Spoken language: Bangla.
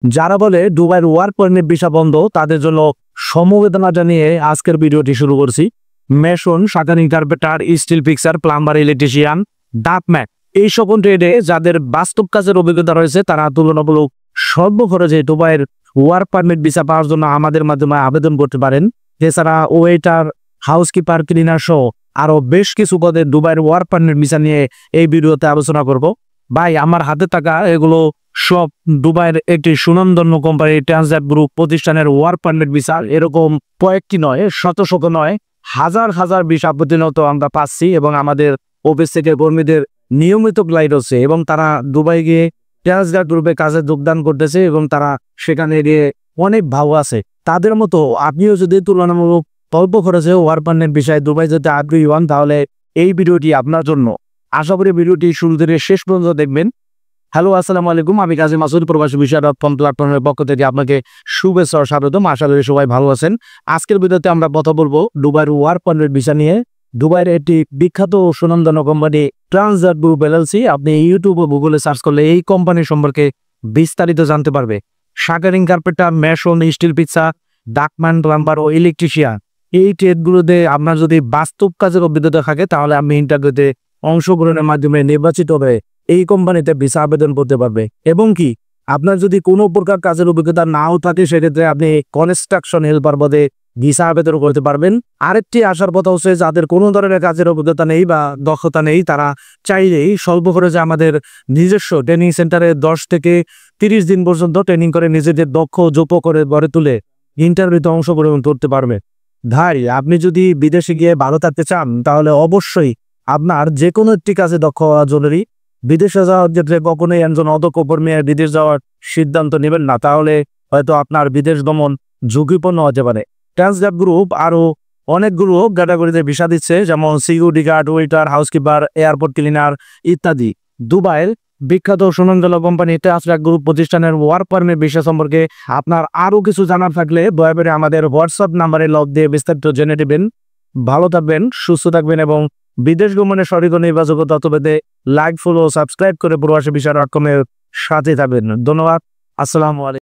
যারা বলে দুবাইয়ের ওয়ার্ক পারমিট ভিসা বন্ধ, তাদের জন্য সমবেদনা জানিয়ে আজকের ভিডিওটি শুরু করছি। Mason, shuttering carpenter, steel fixer, plumber, electrician, ductman এই সকল ট্রেডে যাদের বাস্তব কাজের অভিজ্ঞতা রয়েছে তারা তুলনামূলক স্বল্প খরচে দুবাইয়ের ওয়ার্ক পারমিট ভিসা পাওয়ার জন্য আমাদের মাধ্যমে আবেদন করতে পারেন। এছাড়া ওয়েটার, হাউসকিপার, ক্লিনার সহ আরো বেশ কিছু পদে দুবাইয়ের ওয়ার্ক পারমিট ভিসা নিয়ে এই ভিডিওতে আলোচনা করব। ভাই, আমার হাতে থাকা এগুলো সব দুবাইয়ের একটি সুনামধন্য কোম্পানি ট্রান্সজাট গ্রুপ প্রতিষ্ঠানের ওয়ার্ক পারমিট ভিসা। এরকম কয়েকটি নয়, শত শত নয়, হাজার হাজার ভিসা প্রতিনিয়ত আমরা পাচ্ছি এবং আমাদের অফিস থেকে কর্মীদের নিয়মিত ক্লায়েন্ট হচ্ছে এবং তারা দুবাই গিয়ে ট্রান্সজাট গ্রুপে কাজে যোগদান করতেছে এবং তারা সেখানে গিয়ে অনেক ভালো আছে। তাদের মতো আপনিও যদি তুলনামূলক অল্প খরচে ওয়ার্ক পারমিট ভিসায় দুবাই যেতে আগ্রহী হন তাহলে এই ভিডিওটি আপনার জন্য। আশা করি ভিডিওটি শুরু থেকে শেষ পর্যন্ত দেখবেন। হ্যালো, আসসালামু আলাইকুম। আমি কাজী মাসুদ, প্রবাসী ভিসা.com প্ল্যাটফর্মের পক্ষ থেকে আপনাকে শুভেচ্ছা ও স্বাগতম। আশা করি সবাই ভালো আছেন। আজকের ভিডিওতে আমরা কথা বলবো দুবাইয়ের ওয়ার্ক পারমিট ভিসা নিয়ে। দুবাইয়ের একটি বিখ্যাত ও সুনামধন্য কোম্পানি ট্রান্সজাট গ্রুপ এলএলসি। আপনি ইউটিউব ও গুগলে সার্চ করলে এই কোম্পানি সম্পর্কে বিস্তারিত জানতে পারবে। Shuttering carpenter, mason, steel fixer, ductman, plumber ও ইলেকট্রিশিয়ান এই ট্রেডগুলোতে আপনার যদি বাস্তব কাজের অভিজ্ঞতা থাকে তাহলে আপনি ইন্টারভিউতে অংশগ্রহণের মাধ্যমে নির্বাচিত হয়ে এই কোম্পানিতে ভিসা আবেদন করতে পারবে। এবং কি আপনার যদি কোনো প্রকার কাজের অভিজ্ঞতা নাও থাকে সেক্ষেত্রে আপনি কনস্ট্রাকশন হেল্পার পদে ভিসা আবেদন করতে পারবেন। আরেকটি আসার কথা হচ্ছে যাদের কোনো ধরনের কাজের অভিজ্ঞতা নেই বা দক্ষতা নেই তারা চাইলেই স্বল্প খরচে আমাদের নিজস্ব ট্রেনিং সেন্টারে 10 থেকে 30 দিন পর্যন্ত ট্রেনিং করে নিজেদের দক্ষ যোগ্য করে গড়ে তুলে ইন্টারভিউতে অংশগ্রহণ করতে পারবে। ভাই, আপনি যদি বিদেশে গিয়ে ভালো থাকতে চান তাহলে অবশ্যই আপনার যে কোনো একটি কাজে দক্ষ হওয়া জরুরি। বিদেশে যাওয়ার ক্ষেত্রে কখনোই একজন অদক্ষ কর্মী বিদেশ যাওয়ার সিদ্ধান্ত নেবেন না, তাহলে হয়তো আপনার বিদেশ গমন ঝুঁকিপূর্ণ হতে পারে। ট্রান্সজাট গ্রুপ আরো অনেকগুলো ক্যাটাগরিতে ভিসা দিচ্ছে, যেমন security guard, waiter, housekeeper, airport cleaner ইত্যাদি। দুবাইয়ের বিখ্যাত সুনামধন্য কোম্পানি ট্রান্সজাট গ্রুপ প্রতিষ্ঠানের ওয়ার্ক পারমিট ভিসা সম্পর্কে আপনার আরো কিছু জানার থাকলে দয়া করে আমাদের হোয়াটসঅ্যাপ নাম্বারে লগ দিয়ে বিস্তারিত জেনে নেবেন। ভালো থাকবেন, সুস্থ থাকবেন এবং বিদেশ গমনের সঠিক নির্বাচক তথ্য পেতে লাইক, ফলো, সাবস্ক্রাইব করে প্রবাসী ভিসা.com এর সাথে থাকবেন। ধন্যবাদ। আসসালামু আলাইকুম।